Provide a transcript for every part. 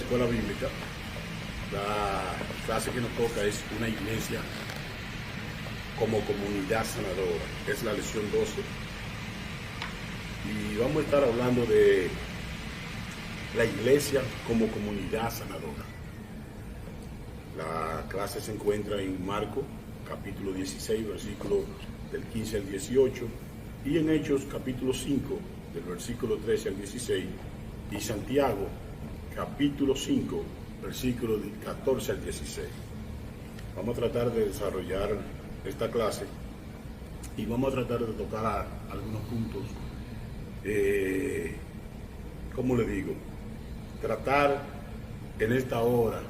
escuela bíblica. La clase que nos toca es una iglesia como comunidad sanadora. Es la lección 12. Y vamos a estar hablando de la iglesia como comunidad sanadora. La clase se encuentra en Marcos, capítulo 16, versículo del 15 al 18, y en Hechos, capítulo 5, del versículo 13 al 16, y Santiago, capítulo 5, versículo del 14 al 16. Vamos a tratar de desarrollar esta clase y vamos a tratar de tocar algunos puntos, ¿cómo le digo? Tratar en esta hora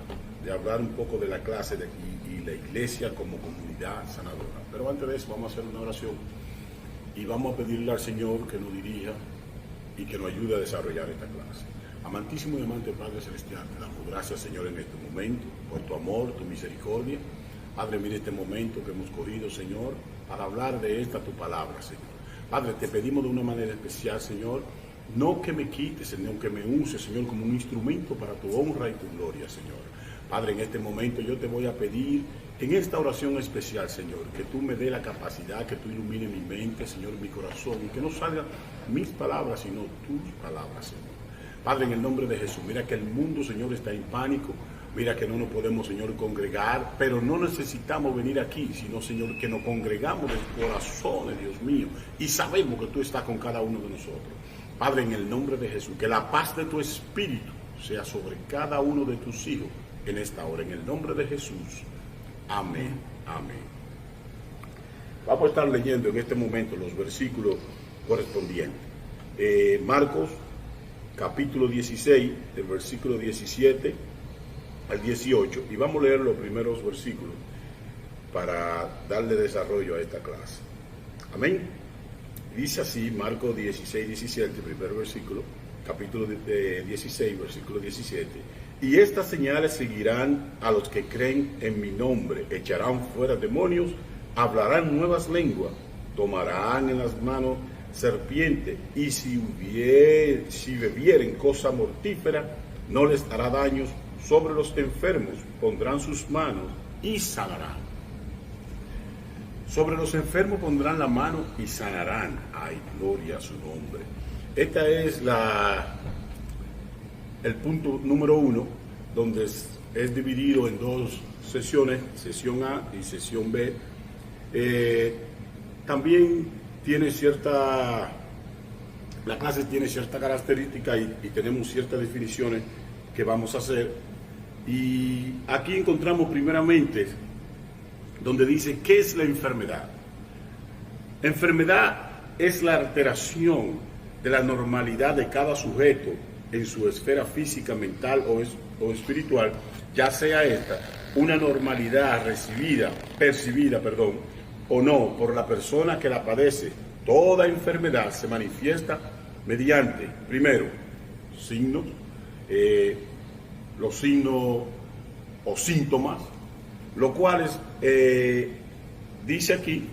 de hablar un poco de la clase y la iglesia como comunidad sanadora. Pero antes de eso vamos a hacer una oración y vamos a pedirle al Señor que nos dirija y que nos ayude a desarrollar esta clase. Amantísimo y amante Padre Celestial, te damos gracias, Señor, en este momento, por tu amor, tu misericordia. Padre, mire este momento que hemos cogido, Señor, para hablar de esta tu palabra, Señor. Padre, te pedimos de una manera especial, Señor, no que me quites, sino que me uses, Señor, como un instrumento para tu honra y tu gloria, Señor. Padre, en este momento yo te voy a pedir, en esta oración especial, Señor, que tú me dé la capacidad, que tú ilumines mi mente, Señor, mi corazón, y que no salgan mis palabras, sino tus palabras, Señor. Padre, en el nombre de Jesús, mira que el mundo, Señor, está en pánico, mira que no nos podemos, Señor, congregar, pero no necesitamos venir aquí, sino, Señor, que nos congregamos de corazones, Dios mío, y sabemos que tú estás con cada uno de nosotros. Padre, en el nombre de Jesús, que la paz de tu Espíritu sea sobre cada uno de tus hijos en esta hora, en el nombre de Jesús. Amén, amén. Vamos a estar leyendo en este momento los versículos correspondientes. Marcos, capítulo 16, del versículo 17 al 18, y vamos a leer los primeros versículos para darle desarrollo a esta clase. Amén. Dice así, Marcos 16, 17, primer versículo, capítulo 16, versículo 17. Y estas señales seguirán a los que creen en mi nombre: echarán fuera demonios, hablarán nuevas lenguas, tomarán en las manos serpiente, y si bebieren cosa mortífera, no les hará daños. Sobre los enfermos pondrán sus manos y sanarán. Sobre los enfermos pondrán la mano y sanarán. Ay, gloria a su nombre. Esta es el punto número 1, donde es dividido en dos sesiones, sesión A y sesión B. También tiene la clase tiene cierta característica y tenemos ciertas definiciones que vamos a hacer. Y aquí encontramos primeramente donde dice, ¿qué es la enfermedad? Enfermedad es la alteración de la normalidad de cada sujeto en su esfera física, mental o espiritual, ya sea esta una normalidad percibida o no por la persona que la padece. Toda enfermedad se manifiesta mediante, primero, signos, los signos o síntomas, lo cual dice aquí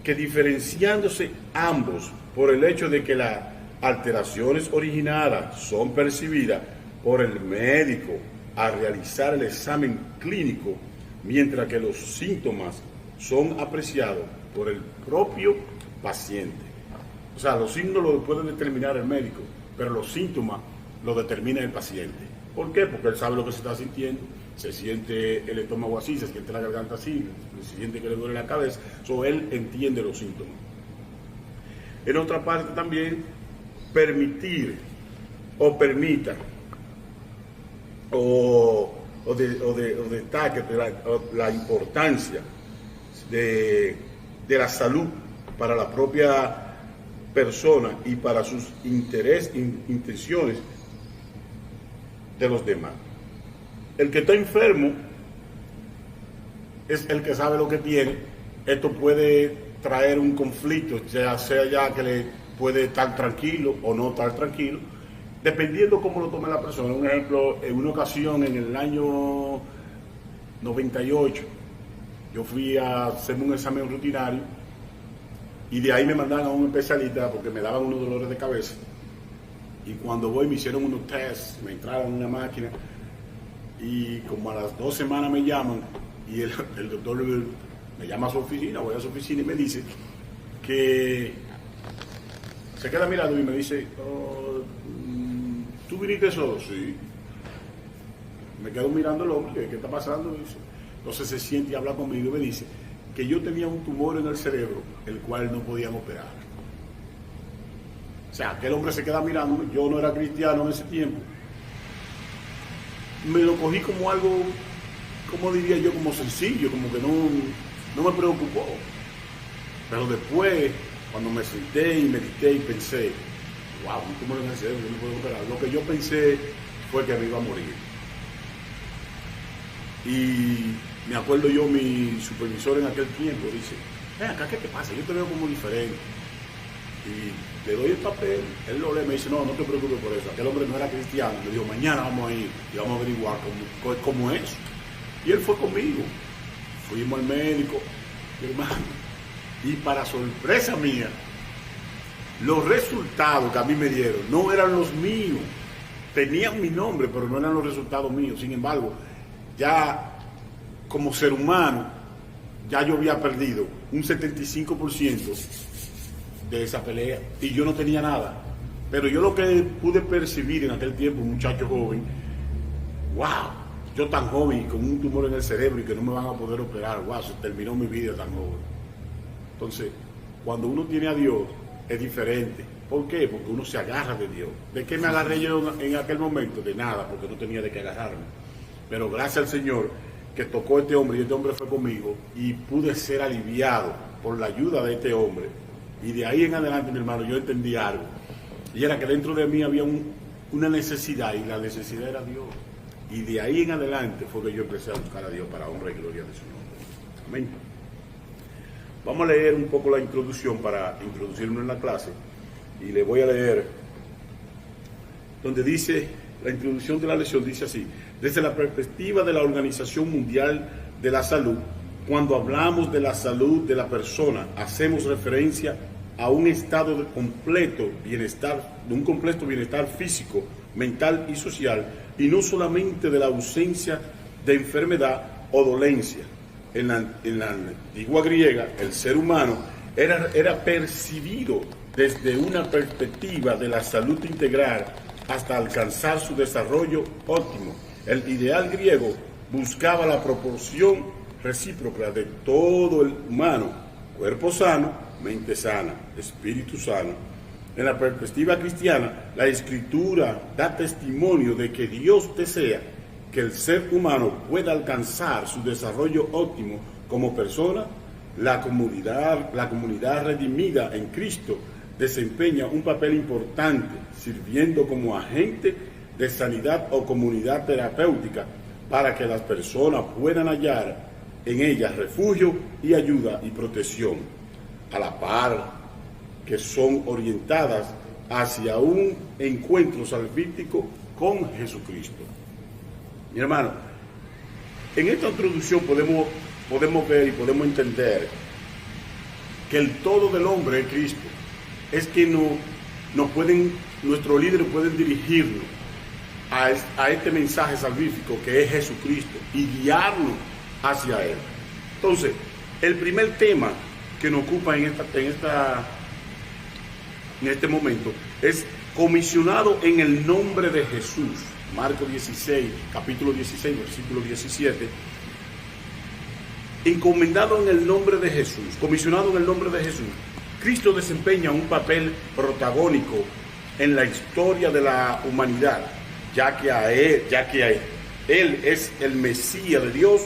que diferenciándose ambos por el hecho de que las alteraciones originadas son percibidas por el médico al realizar el examen clínico, mientras que los síntomas son apreciados por el propio paciente. O sea, los signos los puede determinar el médico, pero los síntomas los determina el paciente. ¿Por qué? Porque él sabe lo que se está sintiendo. Se siente el estómago así, se siente la garganta así, se siente que le duele la cabeza. Él entiende los síntomas. En otra parte también, permitir o permita o destaque la importancia de la salud para la propia persona y para sus intenciones de los demás. El que está enfermo es el que sabe lo que tiene. Esto puede traer un conflicto, ya sea ya que le puede estar tranquilo o no estar tranquilo, dependiendo cómo lo tome la persona. Un ejemplo, en una ocasión en el año 98, yo fui a hacerme un examen rutinario y de ahí me mandaron a un especialista porque me daban unos dolores de cabeza. Y cuando voy me hicieron unos tests, me entraron en una máquina Y como a las 2 semanas me llaman y el doctor me llama a su oficina, voy a su oficina y me dice que se queda mirando y me dice, ¿tú viniste solo? Sí. Me quedo mirando el hombre, ¿qué está pasando? Dice. Entonces se siente y habla conmigo y me dice que yo tenía un tumor en el cerebro, el cual no podían operar. O sea, aquel hombre se queda mirando, yo no era cristiano en ese tiempo. Me lo cogí como algo, como diría yo, como sencillo, como que no me preocupó. Pero después, cuando me senté y medité y pensé, wow, un tumor en el cerebro, yo no puedo operar. Lo que yo pensé fue que me iba a morir. Y me acuerdo yo, mi supervisor en aquel tiempo dice, acá, ¿qué te pasa? Yo te veo como diferente. Y le doy el papel, él lo lee, me dice, no te preocupes por eso. Aquel hombre no era cristiano. Me dijo, mañana vamos a ir y vamos a averiguar cómo es. Y él fue conmigo. Fuimos al médico, mi hermano. Y para sorpresa mía, los resultados que a mí me dieron no eran los míos. Tenían mi nombre, pero no eran los resultados míos. Sin embargo, ya como ser humano, ya yo había perdido un 75% de esa pelea y yo no tenía nada. Pero yo lo que pude percibir en aquel tiempo, un muchacho joven, wow, yo tan joven y con un tumor en el cerebro y que no me van a poder operar, wow, se terminó mi vida tan joven. Entonces, cuando uno tiene a Dios, es diferente. ¿Por qué? Porque uno se agarra de Dios. ¿De qué me agarré yo en aquel momento? De nada, porque no tenía de qué agarrarme. Pero gracias al Señor que tocó a este hombre y este hombre fue conmigo y pude ser aliviado por la ayuda de este hombre. Y de ahí en adelante, mi hermano, yo entendí algo. Y era que dentro de mí había una necesidad y la necesidad era Dios. Y de ahí en adelante fue que yo empecé a buscar a Dios para honra y gloria de su nombre. Amén. Vamos a leer un poco la introducción para introducirnos en la clase. Y le voy a leer donde dice, la introducción de la lección dice así: desde la perspectiva de la Organización Mundial de la Salud, cuando hablamos de la salud de la persona, hacemos referencia a un estado de completo bienestar físico, mental y social, y no solamente de la ausencia de enfermedad o dolencia. En la antigua griega, el ser humano era percibido desde una perspectiva de la salud integral hasta alcanzar su desarrollo óptimo. El ideal griego buscaba la proporción recíproca de todo el humano: cuerpo sano, mente sana, espíritu sano. En la perspectiva cristiana, la Escritura da testimonio de que Dios desea que el ser humano pueda alcanzar su desarrollo óptimo como persona. La comunidad redimida en Cristo desempeña un papel importante, sirviendo como agente de sanidad o comunidad terapéutica para que las personas puedan hallar en ellas refugio y ayuda y protección, a la par que son orientadas hacia un encuentro salvífico con Jesucristo. Mi hermano, en esta introducción podemos ver y podemos entender que el todo del hombre es Cristo. Es que nuestros líderes pueden dirigirnos a este mensaje salvífico que es Jesucristo y guiarnos hacia Él. Entonces, el primer tema que nos ocupa en este momento es comisionado en el nombre de Jesús. Marcos 16, capítulo 16, versículo 17. Encomendado en el nombre de Jesús, comisionado en el nombre de Jesús. Cristo desempeña un papel protagónico en la historia de la humanidad, ya que Él es el Mesías de Dios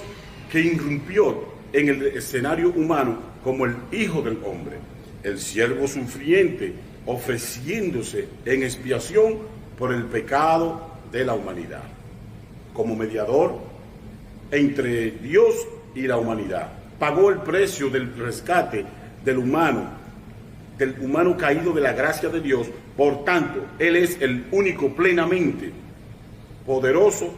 que irrumpió en el escenario humano como el Hijo del Hombre, el siervo sufriente, ofreciéndose en expiación por el pecado de la humanidad, como mediador entre Dios y la humanidad. Pagó el precio del rescate del humano caído de la gracia de Dios. Por tanto, Él es el único plenamente poderoso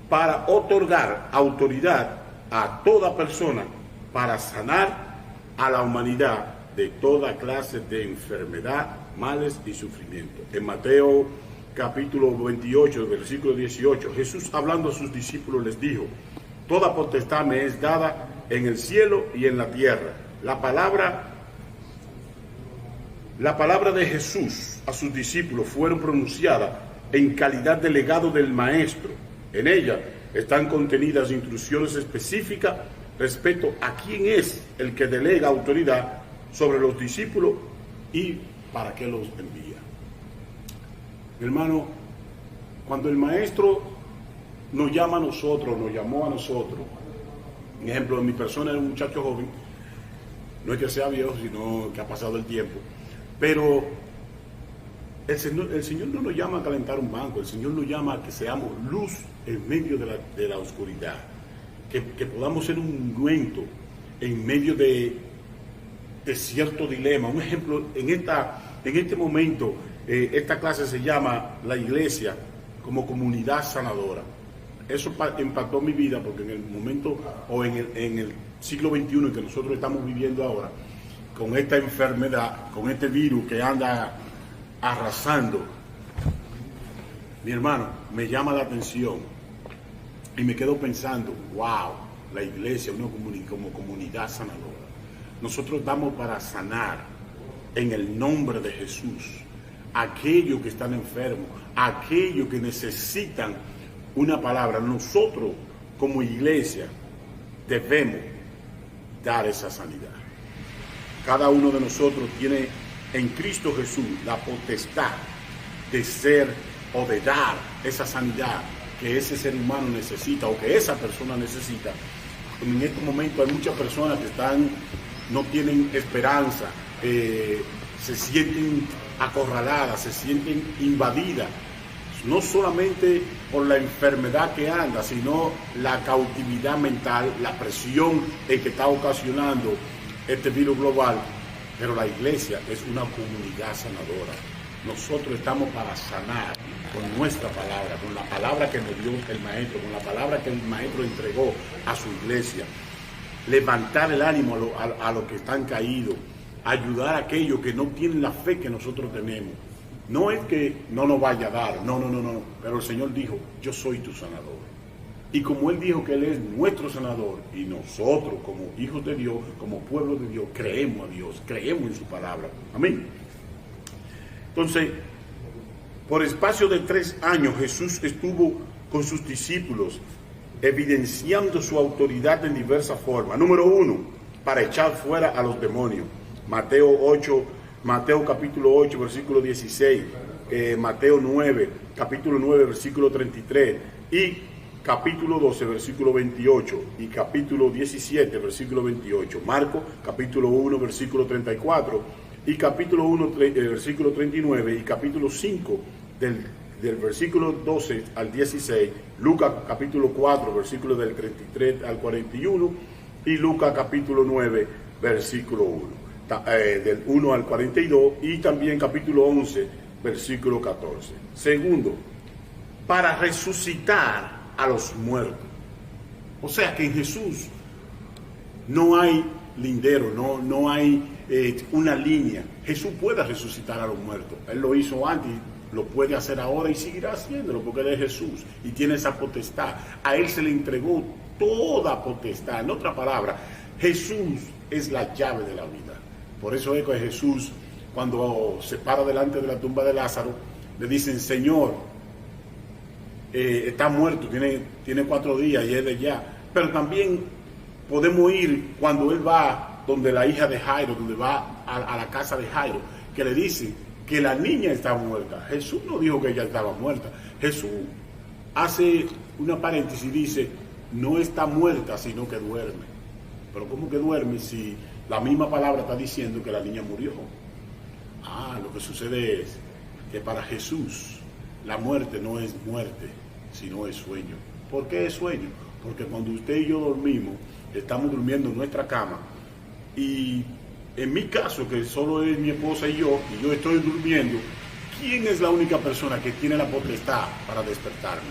para otorgar autoridad a toda persona para sanar a la humanidad de toda clase de enfermedad, males y sufrimiento. En Mateo capítulo 28, versículo 18, Jesús hablando a sus discípulos les dijo: toda potestad me es dada en el cielo y en la tierra. La palabra de Jesús a sus discípulos fueron pronunciadas en calidad de legado del Maestro. En ella están contenidas instrucciones específicas respecto a quién es el que delega autoridad sobre los discípulos y para qué los envía. Hermano, cuando el Maestro nos llama a nosotros, nos llamó a nosotros, por ejemplo, en mi persona era un muchacho joven, no es que sea viejo, sino que ha pasado el tiempo, pero el Señor no nos llama a calentar un banco, el Señor nos llama a que seamos luz en medio de la oscuridad, que podamos ser un ungüento en medio de cierto dilema. Un ejemplo, en este momento, esta clase se llama La Iglesia como comunidad sanadora. Eso impactó mi vida porque en el momento o en el siglo XXI que nosotros estamos viviendo ahora, con esta enfermedad, con este virus que anda arrasando, mi hermano, me llama la atención y me quedo pensando, wow, la iglesia como comunidad sanadora. Nosotros damos para sanar en el nombre de Jesús a aquellos que están enfermos, a aquellos que necesitan una palabra. Nosotros como iglesia debemos dar esa sanidad. Cada uno de nosotros tiene en Cristo Jesús la potestad de ser o de dar esa sanidad que ese ser humano necesita o que esa persona necesita. En este momento hay muchas personas que no tienen esperanza, se sienten acorraladas, se sienten invadidas, no solamente por la enfermedad que anda, sino la cautividad mental, la presión que está ocasionando este virus global. Pero la iglesia es una comunidad sanadora. Nosotros estamos para sanar con nuestra palabra, con la palabra que nos dio el Maestro, con la palabra que el Maestro entregó a su iglesia. Levantar el ánimo a los que están caídos, ayudar a aquellos que no tienen la fe que nosotros tenemos. No es que no nos vaya a dar, no, pero el Señor dijo, yo soy tu sanador. Y como Él dijo que Él es nuestro sanador, y nosotros como hijos de Dios, como pueblo de Dios, creemos a Dios, creemos en su palabra. Amén. Entonces, por espacio de 3 años Jesús estuvo con sus discípulos, evidenciando su autoridad en diversas formas. Número 1, para echar fuera a los demonios. Mateo capítulo 8, versículo 16, Mateo 9, capítulo 9, versículo 33, y capítulo 12, versículo 28, y capítulo 17, versículo 28, Marcos, capítulo 1, versículo 34, y capítulo 1, versículo 39, y capítulo 5, del versículo 12 al 16, Lucas, capítulo 4, versículo del 33 al 41, y Lucas, capítulo 9, versículo 1. Del 1 al 42, y también capítulo 11, versículo 14. Segundo, para resucitar a los muertos. O sea que en Jesús no hay lindero, no hay una línea. Jesús puede resucitar a los muertos. Él lo hizo antes, lo puede hacer ahora y seguirá haciéndolo porque Él es Jesús y tiene esa potestad. A Él se le entregó toda potestad. En otra palabra, Jesús es la llave de la vida. Por eso es que Jesús, cuando se para delante de la tumba de Lázaro, le dicen, Señor, está muerto, tiene 4 días y es de ya. Pero también podemos ir cuando Él va donde la hija de Jairo, donde va a la casa de Jairo, que le dice que la niña está muerta. Jesús no dijo que ella estaba muerta. Jesús hace una paréntesis y dice, no está muerta, sino que duerme. Pero ¿cómo que duerme si la misma palabra está diciendo que la niña murió? Lo que sucede es que para Jesús la muerte no es muerte, sino es sueño. ¿Por qué es sueño? Porque cuando usted y yo dormimos, estamos durmiendo en nuestra cama, y en mi caso, que solo es mi esposa y yo estoy durmiendo, ¿quién es la única persona que tiene la potestad para despertarme?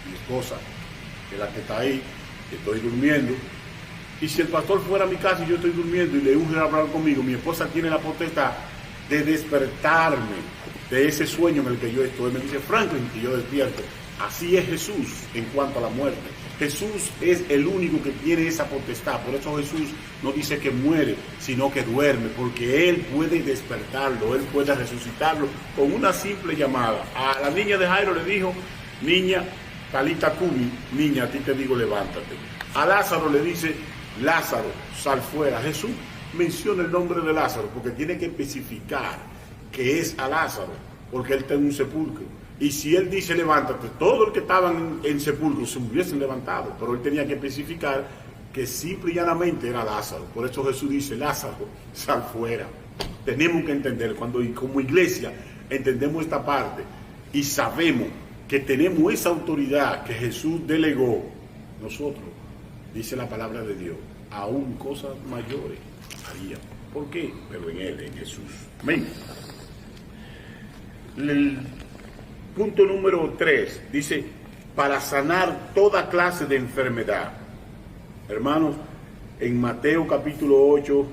Mi esposa, que es la que está ahí, estoy durmiendo. Y si el pastor fuera a mi casa y yo estoy durmiendo y le urge hablar conmigo, mi esposa tiene la potestad de despertarme de ese sueño en el que yo estoy. Me dice Franklin que yo despierto. Así es Jesús en cuanto a la muerte. Jesús es el único que tiene esa potestad. Por eso Jesús no dice que muere, sino que duerme, porque Él puede despertarlo, Él puede resucitarlo con una simple llamada. A la niña de Jairo le dijo, niña, talita cumi, niña, a ti te digo levántate. A Lázaro le dice, Lázaro, sal fuera. Jesús menciona el nombre de Lázaro porque tiene que especificar que es a Lázaro, porque él está en un sepulcro. Y si él dice levántate, todo el que estaban en sepulcro se hubiesen levantado, pero él tenía que especificar que simple y llanamente era Lázaro. Por eso Jesús dice, Lázaro, sal fuera. Tenemos que entender, cuando como iglesia entendemos esta parte y sabemos que tenemos esa autoridad que Jesús delegó, nosotros, dice la palabra de Dios, aún cosas mayores haríamos. ¿Por qué? Pero en Él, en Jesús. Amén. El punto número 3 dice, para sanar toda clase de enfermedad. Hermanos, en Mateo capítulo 8,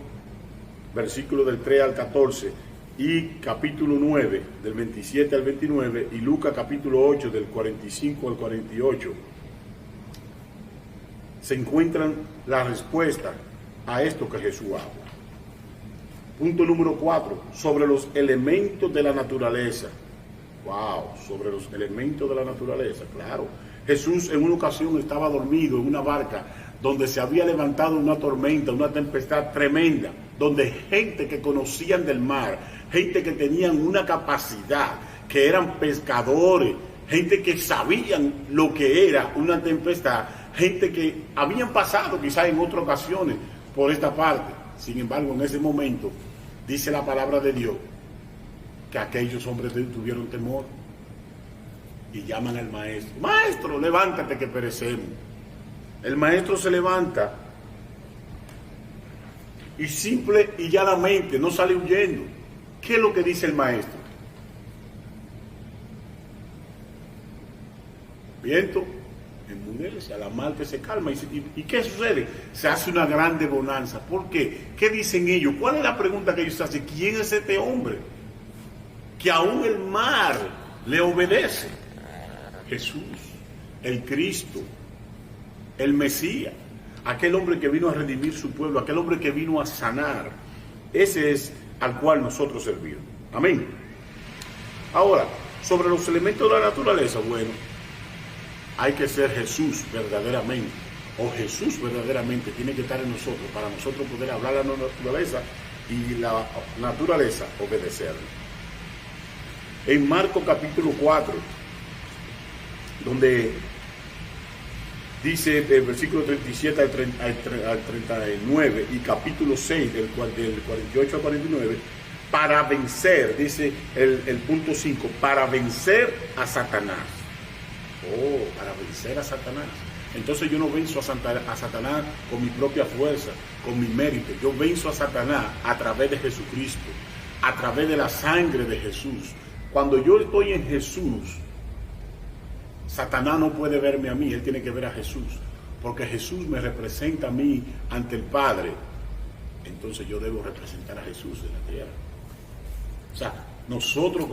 versículo del 3 al 14, y capítulo 9, del 27 al 29, y Lucas capítulo 8, del 45 al 48, se encuentran la respuesta a esto que Jesús habla. Punto número 4, sobre los elementos de la naturaleza. Wow, sobre los elementos de la naturaleza, claro. Jesús en una ocasión estaba dormido en una barca donde se había levantado una tormenta, una tempestad tremenda, donde gente que conocían del mar, gente que tenían una capacidad, que eran pescadores, gente que sabían lo que era una tempestad, gente que habían pasado quizás en otras ocasiones por esta parte. Sin embargo, en ese momento, dice la palabra de Dios, que aquellos hombres tuvieron temor y llaman al maestro. Maestro, levántate que perecemos. El maestro se levanta y simple y llanamente no sale huyendo. ¿Qué es lo que dice el maestro? Viento, enmudece, a la mar que se calma. ¿Y qué sucede? Se hace una grande bonanza. ¿Por qué? ¿Qué dicen ellos? ¿Cuál es la pregunta que ellos hacen? ¿Quién es este hombre que aún el mar le obedece? Jesús, el Cristo, el Mesías, aquel hombre que vino a redimir su pueblo, aquel hombre que vino a sanar. Ese es al cual nosotros servimos. Amén. Ahora, sobre los elementos de la naturaleza, bueno, hay que ser Jesús verdaderamente, o Jesús verdaderamente tiene que estar en nosotros para nosotros poder hablar a la naturaleza y la naturaleza obedecerle. En Marcos capítulo 4, donde dice del versículo 37 al 39 y capítulo 6 del 48 al 49, para vencer, dice el punto 5, para vencer a Satanás. Oh, para vencer a Satanás. Entonces yo no venzo a Satanás con mi propia fuerza, con mi mérito. Yo venzo a Satanás a través de Jesucristo, a través de la sangre de Jesús. Cuando yo estoy en Jesús, Satanás no puede verme a mí, él tiene que ver a Jesús, porque Jesús me representa a mí ante el Padre. Entonces yo debo representar a Jesús en la tierra. O sea, nosotros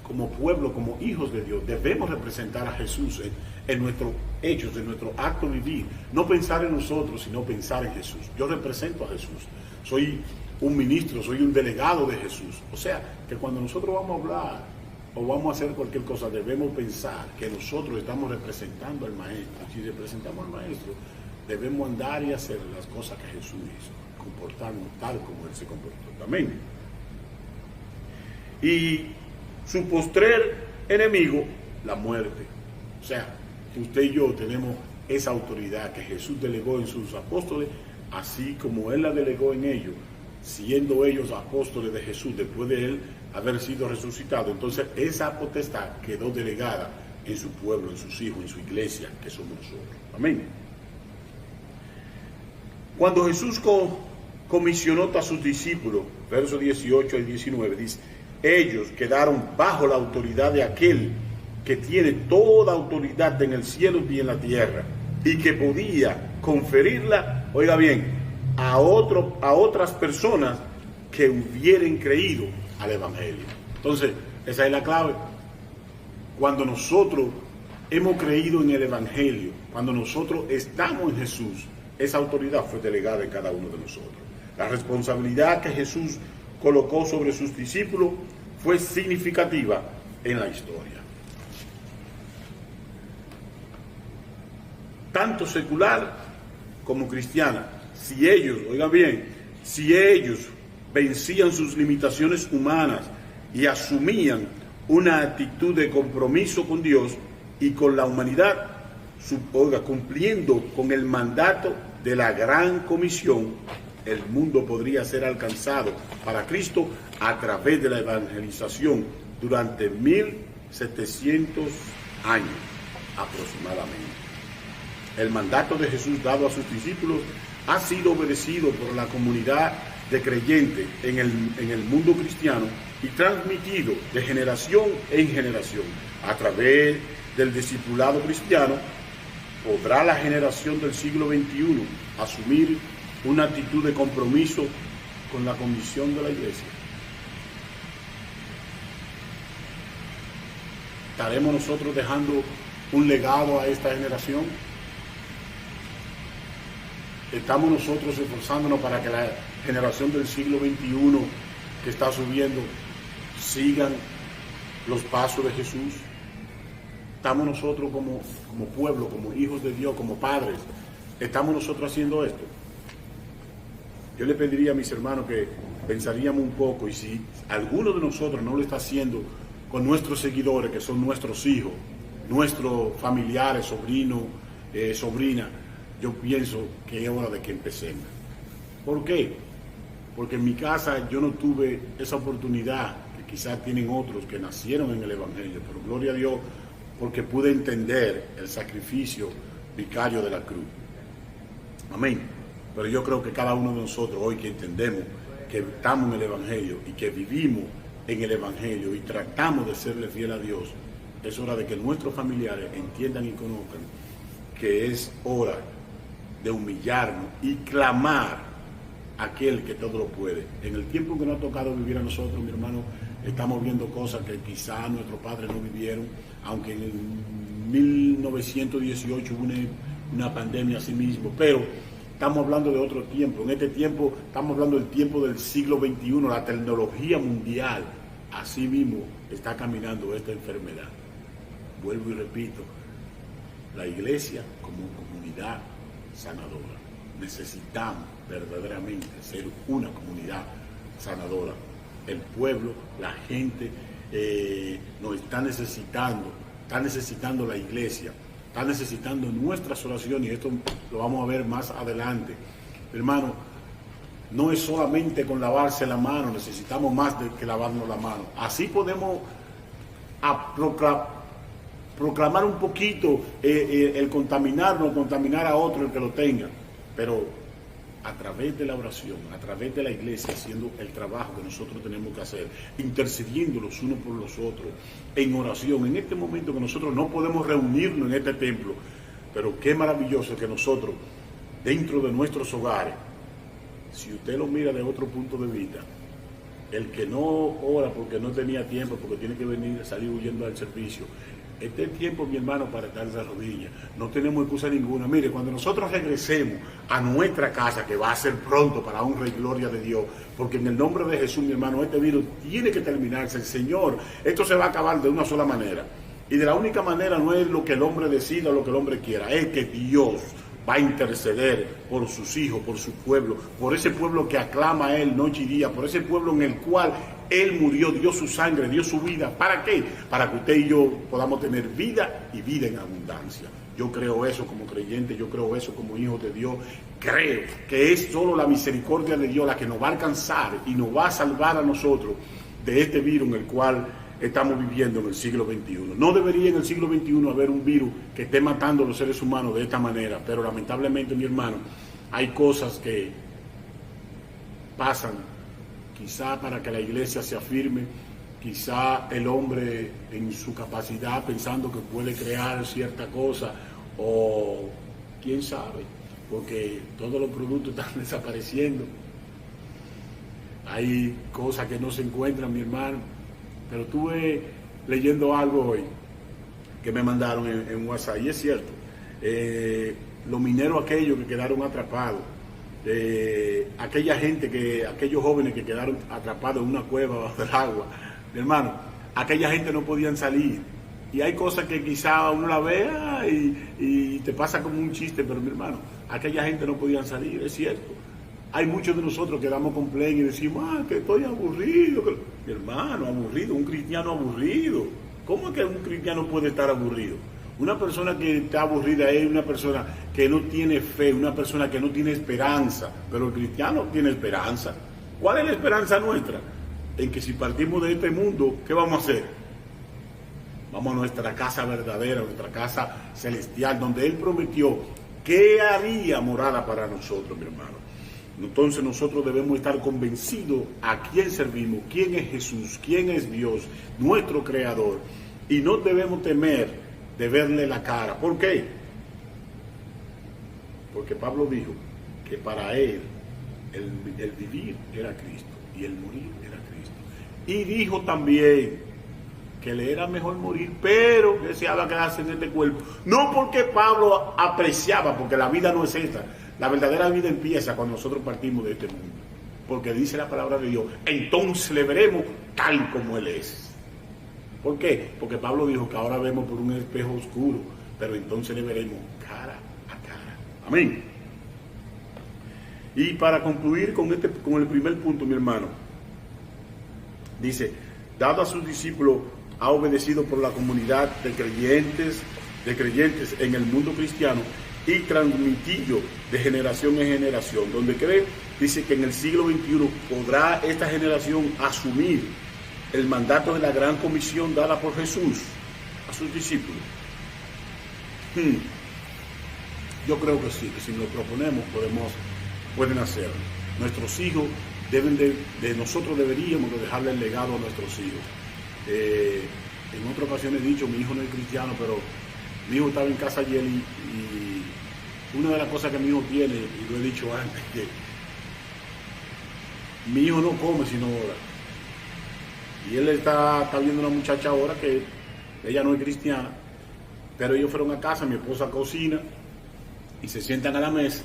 como pueblo, como hijos de Dios, debemos representar a Jesús en nuestros hechos, en nuestro acto de vivir. No pensar en nosotros, sino pensar en Jesús. Yo represento a Jesús. Soy un ministro, soy un delegado de Jesús. O sea, que cuando nosotros vamos a hablar o vamos a hacer cualquier cosa, debemos pensar que nosotros estamos representando al Maestro. Si representamos al Maestro, debemos andar y hacer las cosas que Jesús hizo, comportarnos tal como Él se comportó. Amén. Y su postrer enemigo, la muerte. O sea, usted y yo tenemos esa autoridad que Jesús delegó en sus apóstoles, así como Él la delegó en ellos, siendo ellos apóstoles de Jesús después de Él haber sido resucitado. Entonces esa potestad quedó delegada en su pueblo, en sus hijos, en su iglesia, que somos nosotros. Amén. Cuando Jesús comisionó a sus discípulos, versos 18 al 19, dice, ellos quedaron bajo la autoridad de aquel que tiene toda autoridad en el cielo y en la tierra, y que podía conferirla, oiga bien, a otras personas que hubieran creído al Evangelio. Entonces, esa es la clave. Cuando nosotros hemos creído en el Evangelio, cuando nosotros estamos en Jesús, esa autoridad fue delegada en cada uno de nosotros. La responsabilidad que Jesús colocó sobre sus discípulos fue significativa en la historia. Tanto secular como cristiana, si ellos, oigan bien, si ellos vencían sus limitaciones humanas y asumían una actitud de compromiso con Dios y con la humanidad, cumpliendo con el mandato de la gran comisión, el mundo podría ser alcanzado para Cristo a través de la evangelización durante 1700 años aproximadamente. El mandato de Jesús dado a sus discípulos ha sido obedecido por la comunidad de creyentes en el mundo cristiano y transmitido de generación en generación. A través del discipulado cristiano, ¿podrá la generación del siglo XXI asumir una actitud de compromiso con la comisión de la iglesia? ¿Estaremos nosotros dejando un legado a esta generación? ¿Estamos nosotros esforzándonos para que la generación del siglo XXI que está subiendo sigan los pasos de Jesús? ¿Estamos nosotros como pueblo, como hijos de Dios, como padres, estamos nosotros haciendo esto? Yo le pediría a mis hermanos que pensaríamos un poco, y si alguno de nosotros no lo está haciendo con nuestros seguidores, que son nuestros hijos, nuestros familiares, sobrinos, sobrinas, yo pienso que es hora de que empecemos. ¿Por qué? Porque en mi casa yo no tuve esa oportunidad, que quizás tienen otros que nacieron en el Evangelio, pero gloria a Dios, porque pude entender el sacrificio vicario de la cruz. Amén. Pero yo creo que cada uno de nosotros hoy que entendemos que estamos en el Evangelio y que vivimos en el Evangelio y tratamos de serle fiel a Dios, es hora de que nuestros familiares entiendan y conozcan que es hora de humillarnos y clamar a aquel que todo lo puede. En el tiempo que nos ha tocado vivir a nosotros, mi hermano, estamos viendo cosas que quizá nuestros padres no vivieron, aunque en el 1918 hubo una pandemia así mismo, pero estamos hablando de otro tiempo. En este tiempo estamos hablando del tiempo del siglo XXI, la tecnología mundial, así mismo está caminando esta enfermedad. Vuelvo y repito, la iglesia como comunidad sanadora. Necesitamos verdaderamente ser una comunidad sanadora. El pueblo, la gente nos está necesitando la iglesia, está necesitando nuestras oraciones, y esto lo vamos a ver más adelante. Hermano, no es solamente con lavarse la mano, necesitamos más que lavarnos la mano. Así podemos proclamar un poquito el contaminarnos, contaminar a otro el que lo tenga, pero a través de la oración, a través de la iglesia, haciendo el trabajo que nosotros tenemos que hacer, intercediendo los unos por los otros, en oración, en este momento que nosotros no podemos reunirnos en este templo, pero qué maravilloso que nosotros, dentro de nuestros hogares, si usted lo mira de otro punto de vista, el que no ora porque no tenía tiempo, porque tiene que venir, salir huyendo al servicio, este es el tiempo, mi hermano, para estar de rodillas. No tenemos excusa ninguna. Mire, cuando nosotros regresemos a nuestra casa, que va a ser pronto para honra y gloria de Dios, porque en el nombre de Jesús, mi hermano, este virus tiene que terminarse. El Señor, esto se va a acabar de una sola manera. Y de la única manera no es lo que el hombre decida o lo que el hombre quiera, es que Dios va a interceder por sus hijos, por su pueblo, por ese pueblo que aclama a Él noche y día, por ese pueblo en el cual Él murió, dio su sangre, dio su vida. ¿Para qué? Para que usted y yo podamos tener vida y vida en abundancia. Yo creo eso como creyente, yo creo eso como hijo de Dios. Creo que es solo la misericordia de Dios la que nos va a alcanzar y nos va a salvar a nosotros de este virus en el cual estamos viviendo en el siglo XXI. No debería en el siglo XXI haber un virus que esté matando a los seres humanos de esta manera, pero lamentablemente, mi hermano, hay cosas que pasan, quizá para que la iglesia se afirme, quizá el hombre en su capacidad pensando que puede crear cierta cosa, o quién sabe, porque todos los productos están desapareciendo. hay cosas que no se encuentran, mi hermano. Pero estuve leyendo algo hoy que me mandaron en WhatsApp, y es cierto. Los mineros aquellos que quedaron atrapados, aquellos jóvenes que quedaron atrapados en una cueva bajo el agua, mi hermano, aquella gente no podían salir. Y hay cosas que quizá uno la vea y te pasa como un chiste, pero mi hermano, aquella gente no podían salir, es cierto. Hay muchos de nosotros que damos complaint y decimos, que estoy aburrido. Mi hermano, aburrido, un cristiano aburrido. ¿Cómo es que un cristiano puede estar aburrido? Una persona que está aburrida es una persona que no tiene fe, una persona que no tiene esperanza. Pero el cristiano tiene esperanza. ¿Cuál es la esperanza nuestra? En que si partimos de este mundo, ¿qué vamos a hacer? Vamos a nuestra casa verdadera, nuestra casa celestial, donde Él prometió que haría morada para nosotros, mi hermano. Entonces nosotros debemos estar convencidos a quién servimos, quién es Jesús, quién es Dios, nuestro Creador. Y no debemos temer de verle la cara. ¿Por qué? Porque Pablo dijo que para él el vivir era Cristo y el morir era Cristo. Y dijo también que le era mejor morir, pero deseaba quedarse en este cuerpo. No porque Pablo apreciaba, porque la vida no es esta. La verdadera vida empieza cuando nosotros partimos de este mundo. Porque dice la palabra de Dios, entonces le veremos tal como Él es. ¿Por qué? Porque Pablo dijo que ahora vemos por un espejo oscuro, pero entonces le veremos cara a cara. Amén. Y para concluir con el primer punto, mi hermano, dice, dado a sus discípulos, ha obedecido por la comunidad de creyentes en el mundo cristiano y transmitido de generación en generación. Donde cree, dice que en el siglo XXI podrá esta generación asumir el mandato de la gran comisión dada por Jesús a sus discípulos. Yo creo que sí, que si nos proponemos pueden hacerlo. Nuestros hijos nosotros deberíamos de dejarle el legado a nuestros hijos. En otra ocasión he dicho, mi hijo no es cristiano, pero mi hijo estaba en casa ayer y una de las cosas que mi hijo tiene, y lo he dicho antes, que mi hijo no come sino ora. Y él está viendo una muchacha ahora que ella no es cristiana, pero ellos fueron a casa, mi esposa cocina y se sientan a la mesa.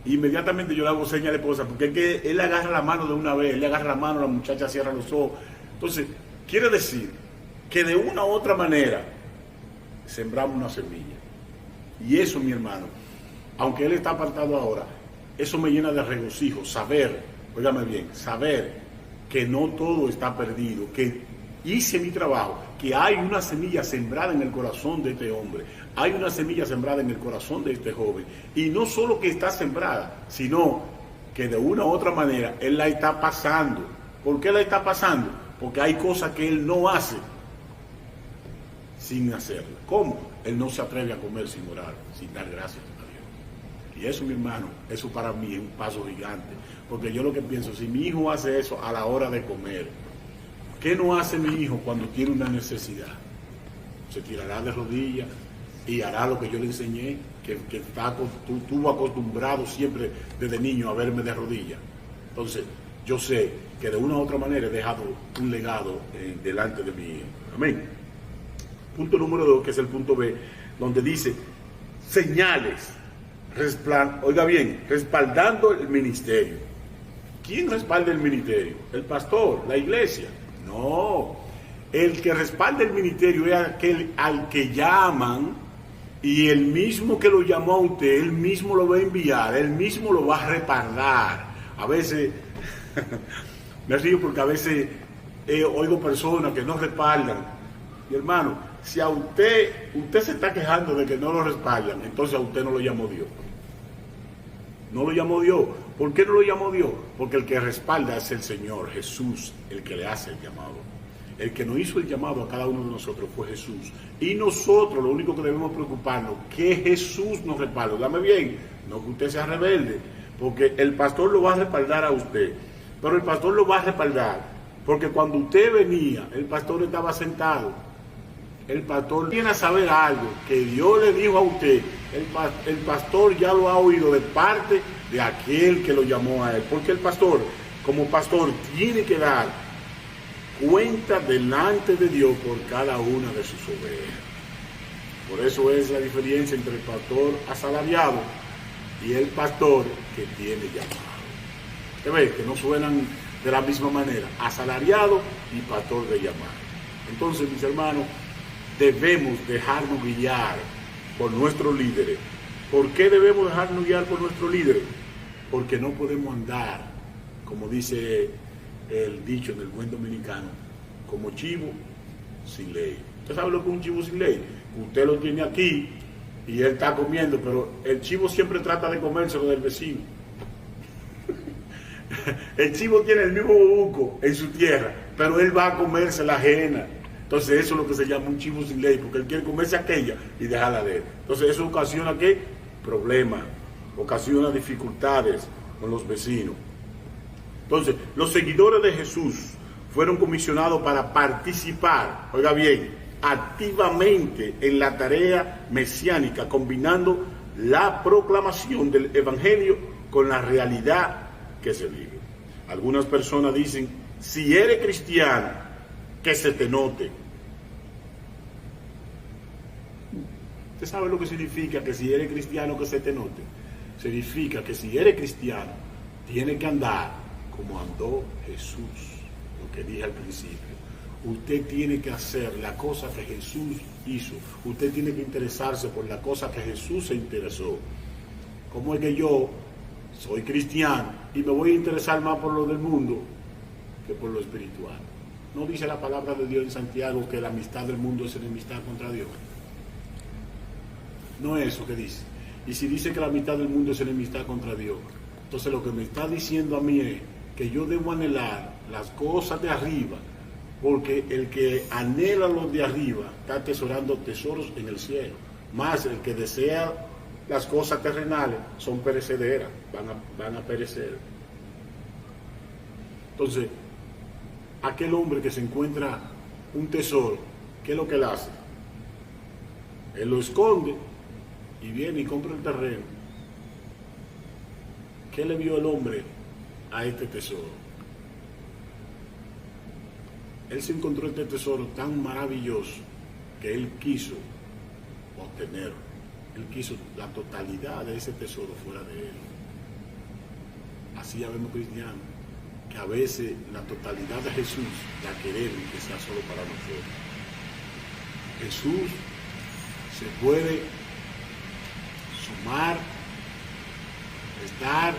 Inmediatamente yo le hago señas a la esposa, porque es que él le agarra la mano de una vez, él le agarra la mano, la muchacha cierra los ojos. Entonces, quiere decir que de una u otra manera sembramos una semilla. Y eso, mi hermano, aunque él está apartado ahora, eso me llena de regocijo, saber, óigame bien, saber que no todo está perdido, que hice mi trabajo, que hay una semilla sembrada en el corazón de este hombre, hay una semilla sembrada en el corazón de este joven, y no solo que está sembrada, sino que de una u otra manera él la está pasando. ¿Por qué la está pasando? Porque hay cosas que él no hace sin hacerlo. ¿Cómo? Él no se atreve a comer sin orar, sin dar gracias a Dios. Y eso, mi hermano, eso para mí es un paso gigante. Porque yo lo que pienso, si mi hijo hace eso a la hora de comer, ¿qué no hace mi hijo cuando tiene una necesidad? Se tirará de rodillas y hará lo que yo le enseñé, que estuvo acostumbrado siempre desde niño a verme de rodillas. Entonces, yo sé que de una u otra manera he dejado un legado delante de mi hijo. Amén. Punto número 2, que es el punto B, donde dice señales, oiga bien, respaldando el ministerio. ¿Quién respalda el ministerio? El pastor, la iglesia. No, el que respalda el ministerio es aquel al que llaman, y el mismo que lo llamó a usted, él mismo lo va a enviar, él mismo lo va a respaldar. A veces me río porque a veces oigo personas que no respaldan. Mi hermano, si a usted se está quejando de que no lo respaldan, entonces a usted no lo llamó Dios. No lo llamó Dios. ¿Por qué no lo llamó Dios? Porque el que respalda es el Señor, Jesús, el que le hace el llamado. El que nos hizo el llamado a cada uno de nosotros fue Jesús. Y nosotros lo único que debemos preocuparnos, que Jesús nos respalde. Dame bien, no que usted sea rebelde, porque el pastor lo va a respaldar a usted. Pero el pastor lo va a respaldar, porque cuando usted venía, el pastor estaba sentado. El pastor viene a saber algo que Dios le dijo a usted. El pastor ya lo ha oído de parte de aquel que lo llamó a él. Porque el pastor, como pastor, tiene que dar cuenta delante de Dios por cada una de sus ovejas. Por eso es la diferencia entre el pastor asalariado y el pastor que tiene llamado. ¿Te ves? Que no suenan de la misma manera, asalariado y pastor de llamado. Entonces, mis hermanos, debemos dejarnos guiar por nuestros líderes. ¿Por qué debemos dejarnos guiar por nuestros líderes? Porque no podemos andar, como dice el dicho en el buen dominicano, como chivo sin ley. ¿Usted sabe lo que es un chivo sin ley? Usted lo tiene aquí y él está comiendo, pero el chivo siempre trata de comérselo del vecino. El chivo tiene el mismo buco en su tierra, pero él va a comerse la ajena. Entonces eso es lo que se llama un chivo sin ley, porque él quiere comerse aquella y dejarla de él. Entonces eso ocasiona ¿qué? Problemas, ocasiona dificultades con los vecinos. Entonces, los seguidores de Jesús fueron comisionados para participar, oiga bien, activamente en la tarea mesiánica, combinando la proclamación del evangelio con la realidad que se vive. Algunas personas dicen, si eres cristiano, que se te note. ¿Usted sabe lo que significa que si eres cristiano que se te note? Significa que si eres cristiano, tienes que andar como andó Jesús, lo que dije al principio. Usted tiene que hacer la cosa que Jesús hizo. Usted tiene que interesarse por la cosa que Jesús se interesó. ¿Cómo es que yo soy cristiano y me voy a interesar más por lo del mundo que por lo espiritual? ¿No dice la palabra de Dios en Santiago que la amistad del mundo es enemistad contra Dios? No es eso que dice. Y si dice que la amistad del mundo es enemistad contra Dios, entonces lo que me está diciendo a mí es que yo debo anhelar las cosas de arriba, porque el que anhela los de arriba está atesorando tesoros en el cielo. Más el que desea las cosas terrenales son perecederas, van a perecer. Entonces, aquel hombre que se encuentra un tesoro, ¿qué es lo que él hace? Él lo esconde y viene y compra el terreno. ¿Qué le vio el hombre a este tesoro? Él se encontró este tesoro tan maravilloso que él quiso obtenerlo. Él quiso la totalidad de ese tesoro fuera de él. Así ya vemos cristianos, que a veces la totalidad de Jesús la queremos que sea solo para nosotros. Jesús se puede sumar, restar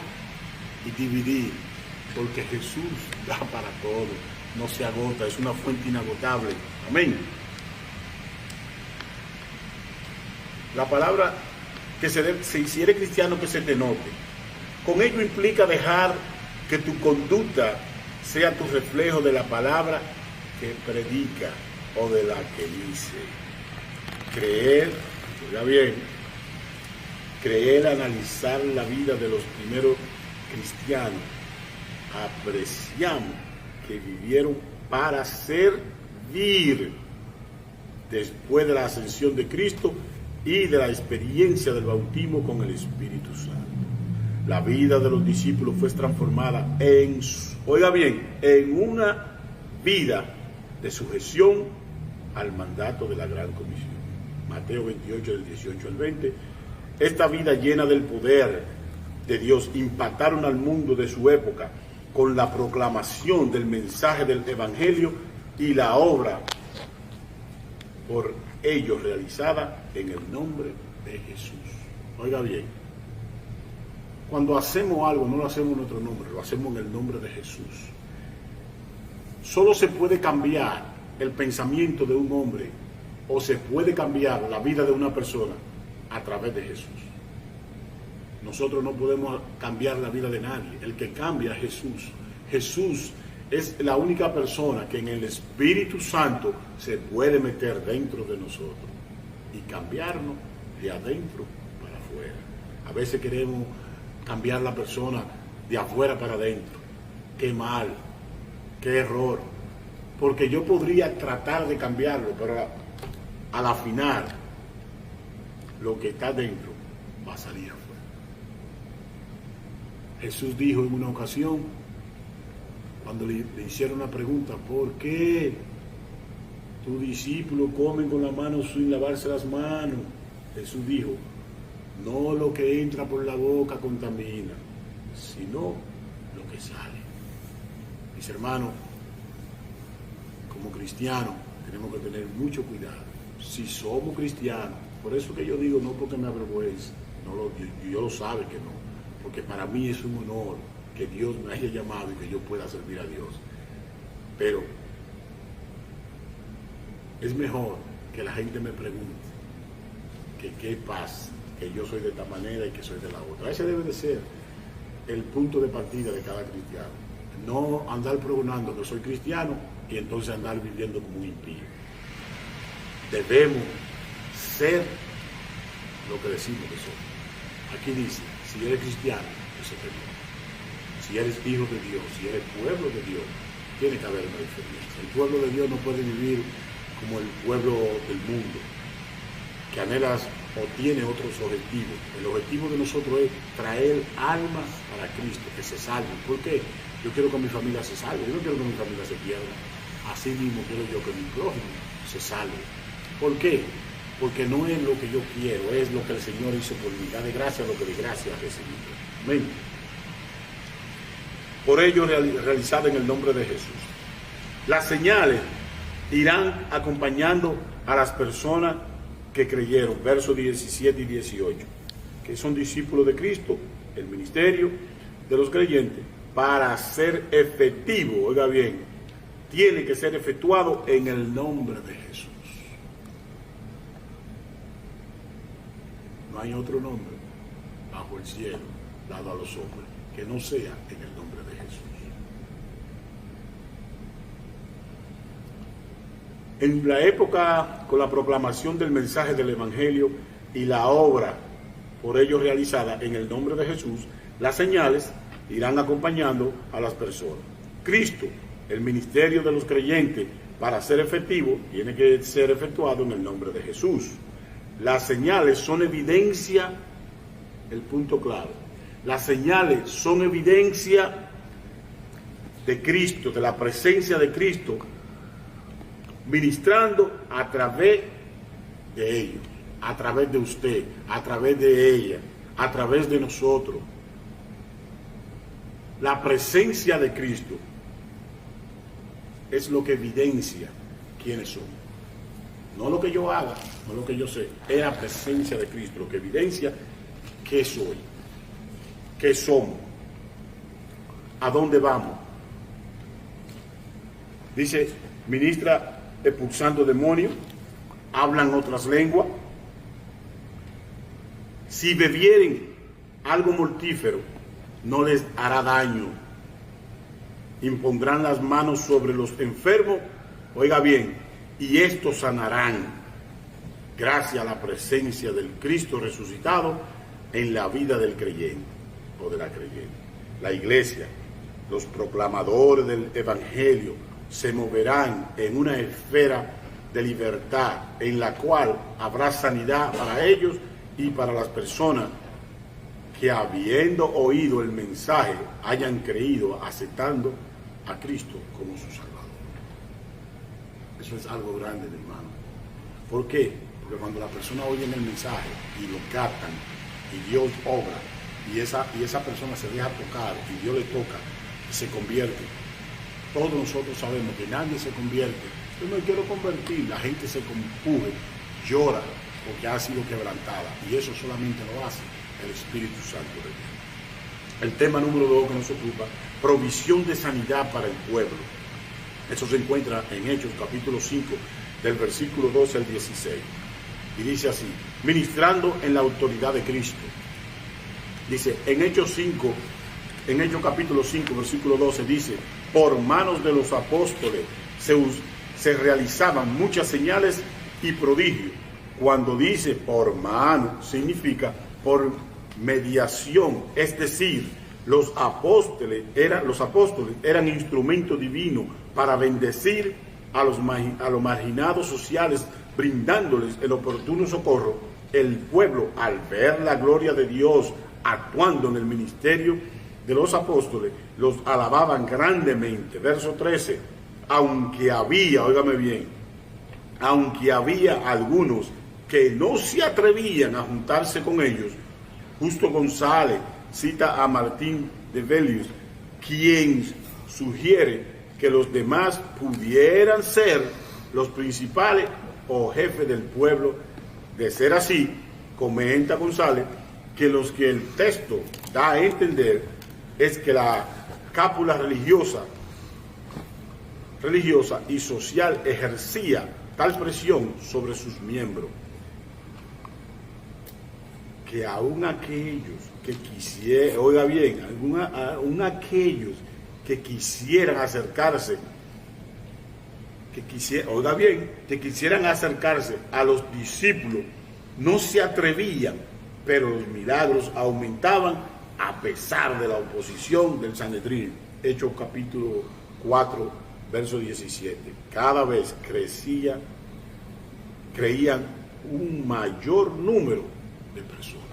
y dividir, porque Jesús da para todo, no se agota, es una fuente inagotable. Amén. La palabra que si eres cristiano, que se te note. Con ello implica dejar que tu conducta sea tu reflejo de la palabra que predica o de la que dice. Creer, oiga bien, creer, analizar la vida de los primeros cristianos, apreciamos que vivieron para servir después de la ascensión de Cristo y de la experiencia del bautismo con el Espíritu Santo. La vida de los discípulos fue transformada oiga bien, en una vida de sujeción al mandato de la Gran Comisión. Mateo 28, del 18 al 20. Esta vida llena del poder de Dios impactaron al mundo de su época con la proclamación del mensaje del Evangelio y la obra por ellos realizada en el nombre de Jesús. Oiga bien, cuando hacemos algo no lo hacemos en nuestro nombre, lo hacemos en el nombre de Jesús. Solo se puede cambiar el pensamiento de un hombre o se puede cambiar la vida de una persona a través de Jesús. Nosotros no podemos cambiar la vida de nadie. El que cambia es Jesús. Jesús es la única persona que en el Espíritu Santo se puede meter dentro de nosotros y cambiarnos de adentro para afuera. A veces queremos cambiar la persona de afuera para adentro. Qué mal, qué error. Porque yo podría tratar de cambiarlo, pero a la final lo que está dentro va a salir afuera. Jesús dijo en una ocasión cuando le hicieron una pregunta, ¿por qué tus discípulos comen con las manos sin lavarse las manos? Jesús dijo, no lo que entra por la boca contamina, sino lo que sale. Mis hermanos, como cristianos, tenemos que tener mucho cuidado. Si somos cristianos, por eso que yo digo, no porque me avergüence, yo lo sabe que no, porque para mí es un honor que Dios me haya llamado y que yo pueda servir a Dios. Pero es mejor que la gente me pregunte que qué pasa, que yo soy de esta manera y que soy de la otra. Ese debe de ser el punto de partida de cada cristiano. No andar pregonando que soy cristiano y entonces andar viviendo como un impío. Debemos ser lo que decimos que somos. Aquí dice, si eres cristiano, eso es Dios. Si eres hijo de Dios, si eres pueblo de Dios, tiene que haber una diferencia. El pueblo de Dios no puede vivir como el pueblo del mundo, que anhela o tiene otros objetivos. El objetivo de nosotros es traer almas para Cristo, que se salven. ¿Por qué? Yo quiero que mi familia se salve, yo no quiero que mi familia se pierda. Así mismo quiero yo que mi prójimo se salve. ¿Por qué? Porque no es lo que yo quiero, es lo que el Señor hizo por mí. Da de gracia lo que de gracia ha recibido. Amén. Por ello, realizada en el nombre de Jesús. Las señales irán acompañando a las personas que creyeron, versos 17 y 18, que son discípulos de Cristo, el ministerio de los creyentes, para ser efectivo, oiga bien, tiene que ser efectuado en el nombre de Jesús. No hay otro nombre bajo el cielo dado a los hombres que no sea en el nombre de Jesús. En la época, con la proclamación del mensaje del Evangelio y la obra por ellos realizada en el nombre de Jesús, las señales irán acompañando a las personas. Cristo, el ministerio de los creyentes, para ser efectivo, tiene que ser efectuado en el nombre de Jesús. Las señales son evidencia, el punto clave, las señales son evidencia de Cristo, de la presencia de Cristo, ministrando a través de ellos, a través de usted, a través de ella, a través de nosotros. La presencia de Cristo es lo que evidencia quiénes somos. No lo que yo haga, no lo que yo sé, es la presencia de Cristo, lo que evidencia qué soy, qué somos, a dónde vamos. Dice, ministra expulsando demonios, hablan otras lenguas. Si bebieren algo mortífero, no les hará daño. Impondrán las manos sobre los enfermos, oiga bien, y estos sanarán, gracias a la presencia del Cristo resucitado en la vida del creyente o de la creyente. La iglesia, los proclamadores del Evangelio, se moverán en una esfera de libertad en la cual habrá sanidad para ellos y para las personas que, habiendo oído el mensaje, hayan creído, aceptando a Cristo como su Salvador. Eso es algo grande, mi hermano. ¿Por qué? Porque cuando la persona oye el mensaje y lo captan y Dios obra y esa persona se deja tocar y Dios le toca y se convierte. Todos nosotros sabemos que nadie se convierte. Yo me quiero convertir, la gente se compuje, llora porque ha sido quebrantada, y eso solamente lo hace el Espíritu Santo de Dios. El tema número 2 que nos ocupa, provisión de sanidad para el pueblo. Eso se encuentra en Hechos capítulo 5, del versículo 12 al 16. Y dice así, ministrando en la autoridad de Cristo. Dice, en Hechos capítulo 5, versículo 12, dice, por manos de los apóstoles se realizaban muchas señales y prodigios. Cuando dice por mano, significa por mediación, es decir, los apóstoles eran instrumentos divinos para bendecir a los marginados sociales, brindándoles el oportuno socorro. El pueblo, al ver la gloria de Dios actuando en el ministerio de los apóstoles los alababan grandemente. Verso 13, aunque había, óigame bien, aunque había algunos que no se atrevían a juntarse con ellos, Justo González cita a Martín de Velius, quien sugiere que los demás pudieran ser los principales o jefes del pueblo. De ser así, comenta González, que los que el texto da a entender es que la cápula religiosa y social ejercía tal presión sobre sus miembros, que aún aquellos que quisieran, oiga bien, aún aquellos que quisieran acercarse, que quisieran acercarse a los discípulos, no se atrevían, pero los milagros aumentaban a pesar de la oposición del Sanedrín. Hechos capítulo 4, verso 17. Cada vez creían un mayor número de personas.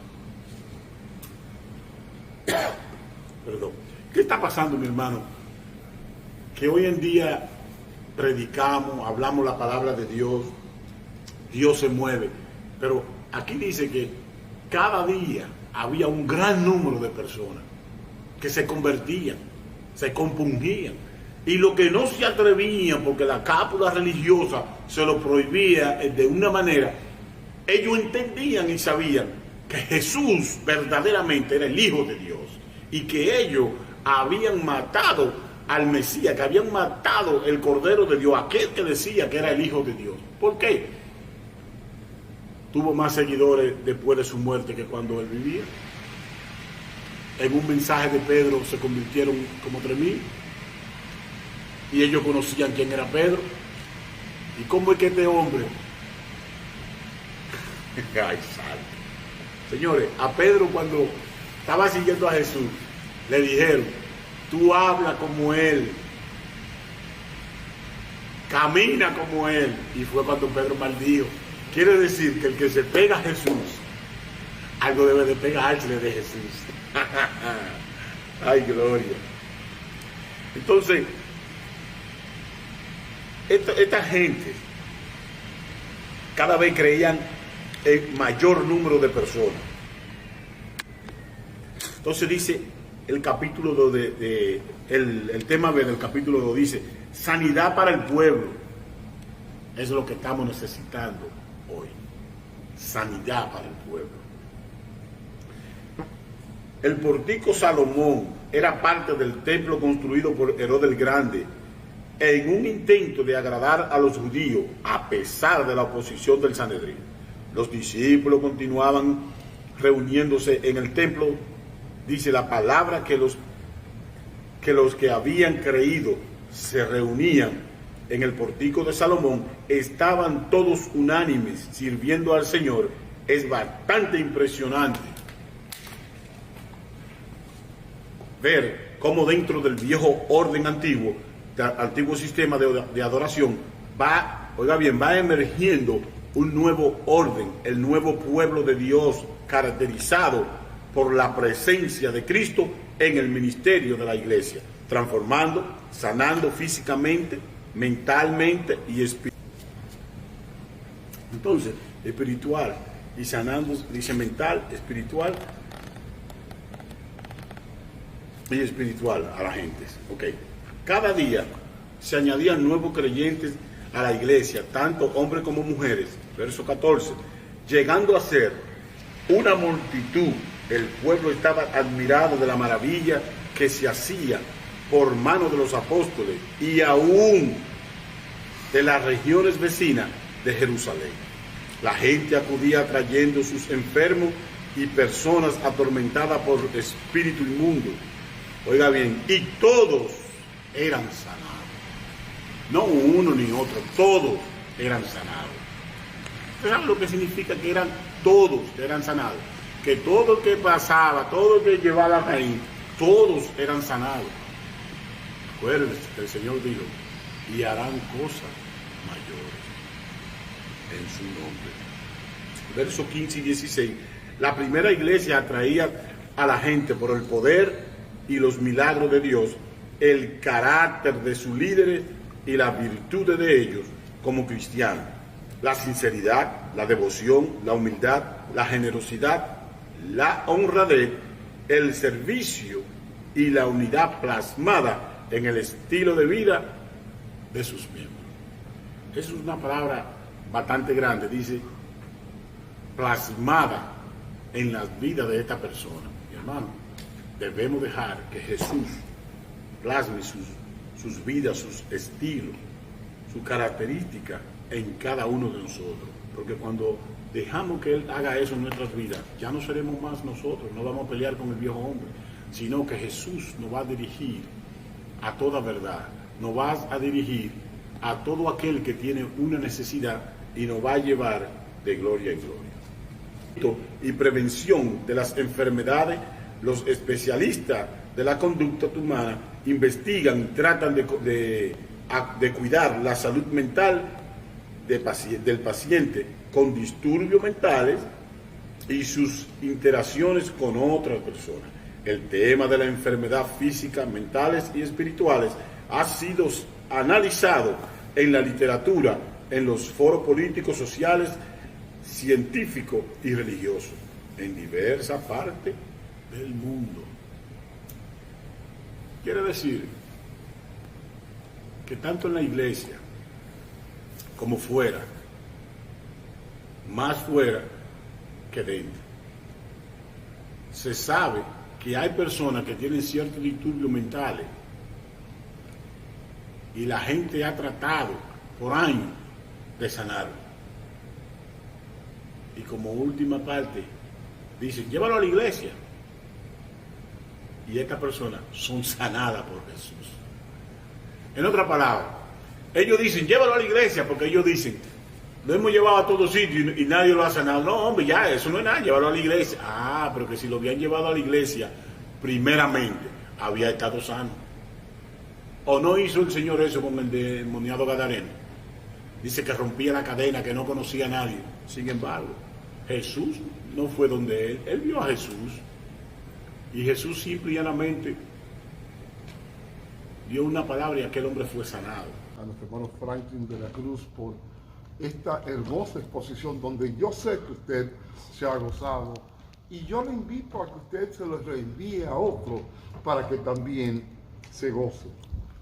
Perdón. ¿Qué está pasando, mi hermano? Que hoy en día predicamos, hablamos la palabra de Dios, Dios se mueve, pero aquí dice que cada día había un gran número de personas que se convertían, se compungían, y lo que no se atrevían porque la cápula religiosa se lo prohibía de una manera, ellos entendían y sabían que Jesús verdaderamente era el Hijo de Dios y que ellos habían matado al Mesías, que habían matado el Cordero de Dios, aquel que decía que era el Hijo de Dios. ¿Por qué? Tuvo más seguidores después de su muerte que cuando él vivía. En un mensaje de Pedro se convirtieron como 3,000 y ellos conocían quién era Pedro. ¿Y cómo es que este hombre? Ay, santo. Señores, a Pedro cuando estaba siguiendo a Jesús, le dijeron, tú habla como él, camina como él. Y fue cuando Pedro maldijo. Quiere decir que el que se pega a Jesús, algo debe de pegársele de Jesús. Ay, gloria. Entonces, esta gente cada vez creían en mayor número de personas. Entonces dice el capítulo 2 el tema B del capítulo 2 dice, sanidad para el pueblo. Es lo que estamos necesitando hoy. Sanidad para el pueblo. El portico Salomón era parte del templo construido por Herodes el Grande en un intento de agradar a los judíos a pesar de la oposición del Sanedrín. Los discípulos continuaban reuniéndose en el templo. Dice la palabra que los que habían creído se reunían en el portico de Salomón, estaban todos unánimes sirviendo al Señor. Es bastante impresionante ver cómo dentro del viejo orden antiguo sistema de adoración, va emergiendo un nuevo orden, el nuevo pueblo de Dios, caracterizado por la presencia de Cristo en el ministerio de la iglesia, transformando, sanando físicamente, mentalmente y espiritualmente. Entonces, espiritual y sanando, dice mental, espiritual y espiritual a la gente. Ok. Cada día se añadían nuevos creyentes a la iglesia, tanto hombres como mujeres. Verso 14. Llegando a ser una multitud, el pueblo estaba admirado de la maravilla que se hacía por mano de los apóstoles y aún de las regiones vecinas de Jerusalén. La gente acudía trayendo sus enfermos y personas atormentadas por espíritu inmundo. Oiga bien, y todos eran sanados. No uno ni otro, todos eran sanados. ¿Ustedes saben lo que significa que todos eran sanados? Que todo el que pasaba, todo el que llevaban ahí, todos eran sanados. Acuérdense que el Señor dijo, y harán cosas mayores en su nombre. Versos 15 y 16. La primera iglesia atraía a la gente por el poder y los milagros de Dios, el carácter de sus líderes y las virtudes de ellos como cristianos. La sinceridad, la devoción, la humildad, la generosidad, la honradez, el servicio y la unidad plasmada en el estilo de vida de sus miembros. Eso es una palabra bastante grande, dice, plasmada en las vidas de esta persona. Mi hermano, debemos dejar que Jesús plasme sus vidas, sus estilos, sus características en cada uno de nosotros. Porque cuando dejamos que Él haga eso en nuestras vidas, ya no seremos más nosotros, no vamos a pelear con el viejo hombre, sino que Jesús nos va a dirigir a toda verdad, nos va a dirigir a todo aquel que tiene una necesidad y nos va a llevar de gloria en gloria. Y prevención de las enfermedades, los especialistas de la conducta humana investigan y tratan de cuidar la salud mental del paciente con disturbios mentales y sus interacciones con otras personas. El tema de la enfermedad física, mentales y espirituales ha sido analizado en la literatura, en los foros políticos, sociales, científicos y religiosos, en diversas partes del mundo. Quiere decir que tanto en la iglesia como fuera, más fuera que dentro, se sabe que hay personas que tienen ciertos disturbios mentales y la gente ha tratado por años de sanarlo. Y como última parte, dicen, llévalo a la iglesia. Y estas personas son sanadas por Jesús. En otras palabras, ellos dicen, llévalo a la iglesia, porque ellos dicen, lo hemos llevado a todos sitios y nadie lo ha sanado. No, hombre, ya, eso no es nada, llévalo a la iglesia. Ah, pero que si lo habían llevado a la iglesia, primeramente, había estado sano. ¿O no hizo el Señor eso con el endemoniado gadareno? Dice que rompía la cadena, que no conocía a nadie. Sin embargo, Jesús no fue donde él vio a Jesús. Y Jesús simple y llanamente dio una palabra y aquel hombre fue sanado. A nuestro hermano Franklin de la Cruz por esta hermosa exposición donde yo sé que usted se ha gozado y yo le invito a que usted se lo reenvíe a otro para que también se goce.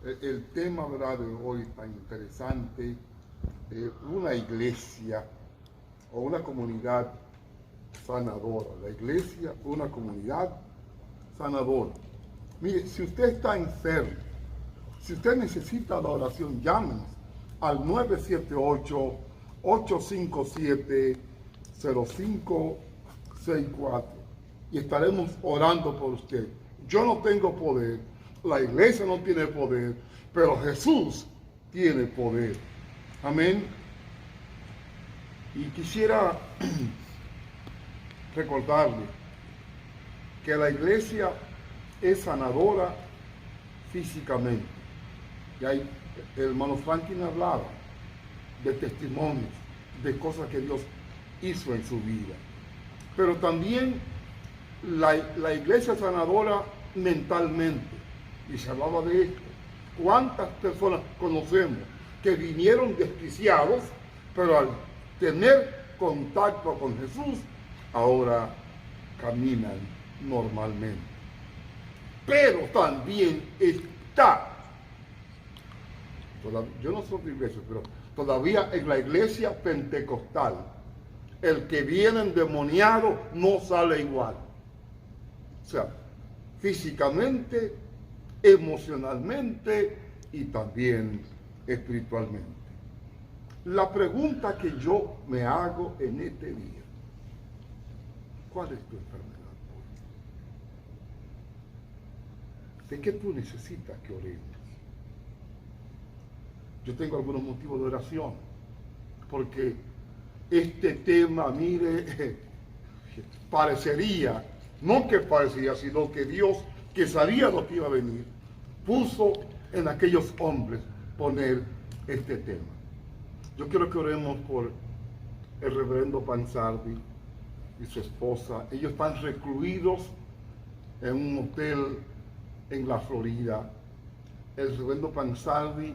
El tema, ¿verdad?, de hoy tan interesante, una iglesia o una comunidad sanadora. La iglesia, una comunidad sanadora. Mire, si usted está enfermo, si usted necesita la oración, llámenos al 978-857-0564 y estaremos orando por usted. Yo no tengo poder, la iglesia no tiene poder, pero Jesús tiene poder. Amén. Y quisiera recordarle que la iglesia es sanadora físicamente. Y ahí el hermano Franklin hablaba de testimonios, de cosas que Dios hizo en su vida. Pero también la iglesia sanadora mentalmente. Y se hablaba de esto. ¿Cuántas personas conocemos que vinieron desquiciados, pero al tener contacto con Jesús, ahora caminan normalmente? Pero también está, yo no soy de iglesia, pero todavía en la iglesia pentecostal, el que viene endemoniado no sale igual. O sea, físicamente, emocionalmente y también espiritualmente. La pregunta que yo me hago en este día, ¿cuál es tu enfermedad hoy? ¿De qué tú necesitas que oremos? Yo tengo algunos motivos de oración, porque este tema, mire, parecería, no que parecía, sino que Dios, que sabía lo que iba a venir, puso en aquellos hombres poner este tema. Yo quiero que oremos por el reverendo Pansardi y su esposa. Ellos están recluidos en un hotel en la Florida. El reverendo Pansardi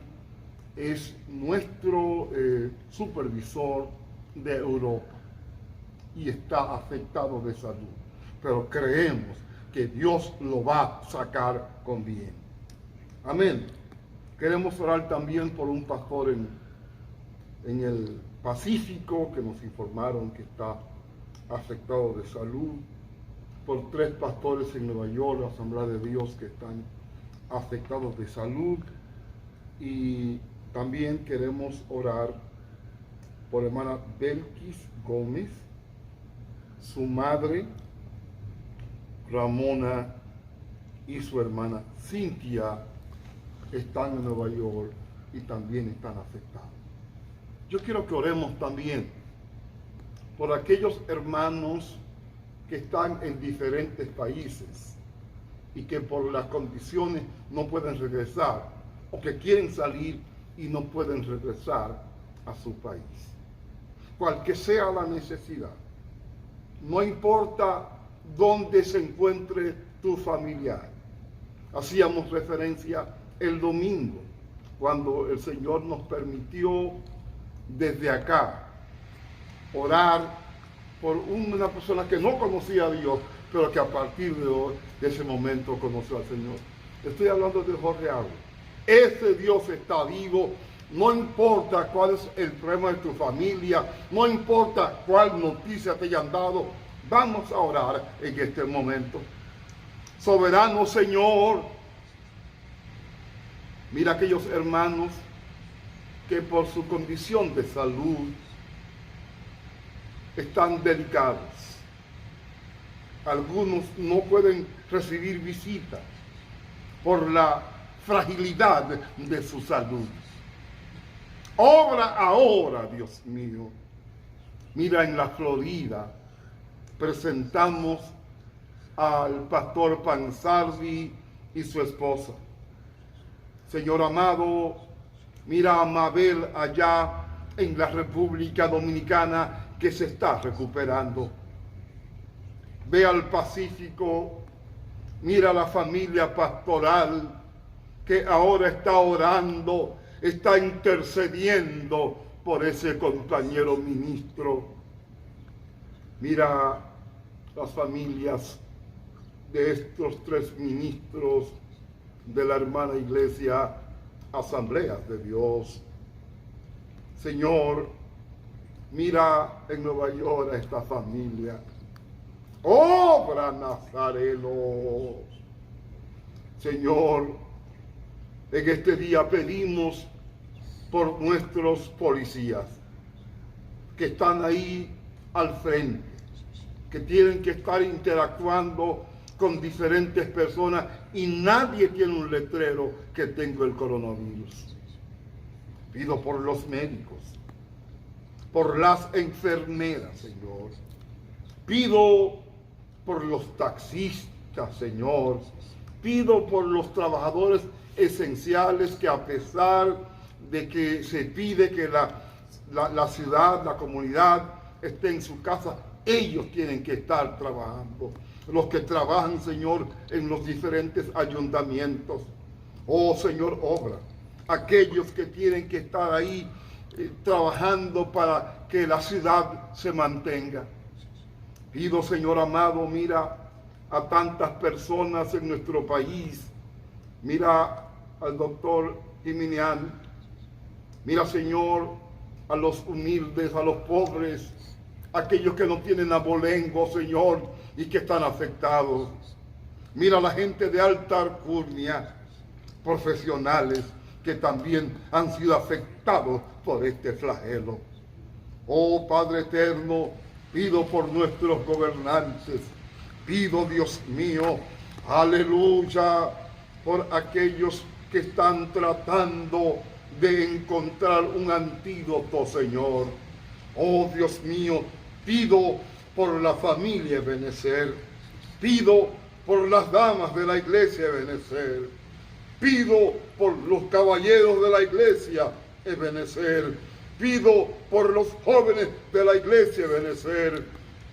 es nuestro supervisor de Europa y está afectado de salud, pero creemos que Dios lo va a sacar con bien. Amén. Queremos orar también por un pastor en el Pacífico que nos informaron que está afectado de salud, por 3 pastores en Nueva York, la Asamblea de Dios, que están afectados de salud, y también queremos orar por la hermana Belkis Gómez, su madre Ramona y su hermana Cintia están en Nueva York y también están afectados. Yo quiero que oremos también por aquellos hermanos que están en diferentes países y que por las condiciones no pueden regresar, o que quieren salir y no pueden regresar a su país. Cual que sea la necesidad, no importa dónde se encuentre tu familiar. Hacíamos referencia el domingo, cuando el Señor nos permitió desde acá orar por una persona que no conocía a Dios, pero que a partir de ese momento conoció al Señor. Estoy hablando de Jorge Agua. Ese Dios está vivo. No importa cuál es el problema de tu familia, no importa cuál noticia te hayan dado, vamos a orar en este momento. Soberano Señor, mira aquellos hermanos que por su condición de salud están delicados. Algunos no pueden recibir visitas por la fragilidad de su salud. Obra ahora, Dios mío. Mira, en la Florida presentamos al pastor Pansardi y su esposa. Señor amado, mira a Mabel allá en la República Dominicana, que se está recuperando. Ve al Pacífico, mira a la familia pastoral que ahora está orando, está intercediendo por ese compañero ministro. Mira las familias de estos 3 ministros de la hermana iglesia Asambleas de Dios. Señor, mira en Nueva York a esta familia. Obra, Nazareno. Señor, en este día pedimos por nuestros policías que están ahí al frente, que tienen que estar interactuando con diferentes personas y nadie tiene un letrero que tenga el coronavirus. Pido por los médicos, por las enfermeras, Señor. Pido por los taxistas, Señor. Pido por los trabajadores esenciales que, a pesar de que se pide que la ciudad, la comunidad esté en su casa, ellos tienen que estar trabajando. Los que trabajan, Señor, en los diferentes ayuntamientos. Oh, Señor, obra. Aquellos que tienen que estar ahí trabajando para que la ciudad se mantenga. Pido, Señor amado, mira a tantas personas en nuestro país. Mira al doctor Jiminián. Mira, Señor, a los humildes, a los pobres, aquellos que no tienen abolengo, Señor, y que están afectados. Mira a la gente de alta alcurnia, profesionales, que también han sido afectados por este flagelo. Oh Padre eterno, pido por nuestros gobernantes, pido, Dios mío, aleluya, por aquellos que están tratando de encontrar un antídoto, Señor. Oh Dios mío, pido por la familia Ebenezer, pido por las damas de la iglesia Ebenezer, pido por los caballeros de la iglesia Ebenezer, pido por los jóvenes de la iglesia Ebenezer,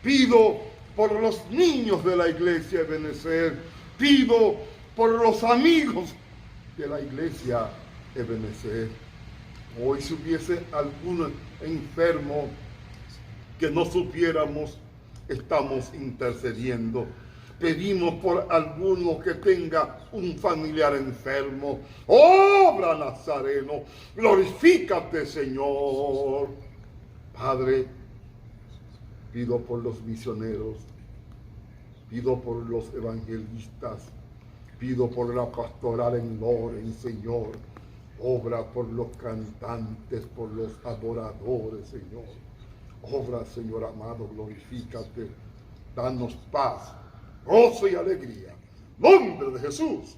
pido por los niños de la iglesia Ebenezer, pido por los amigos de la iglesia Ebenezer. Hoy si hubiese algún enfermo que no supiéramos, estamos intercediendo. Pedimos por alguno que tenga un familiar enfermo. Obra, Nazareno, glorifícate, Señor. Padre, pido por los misioneros, pido por los evangelistas, pido por la pastoral en Loren, Señor. Obra por los cantantes, por los adoradores, Señor. Obra, Señor amado, glorifícate. Danos paz, gozo y alegría. Nombre de Jesús.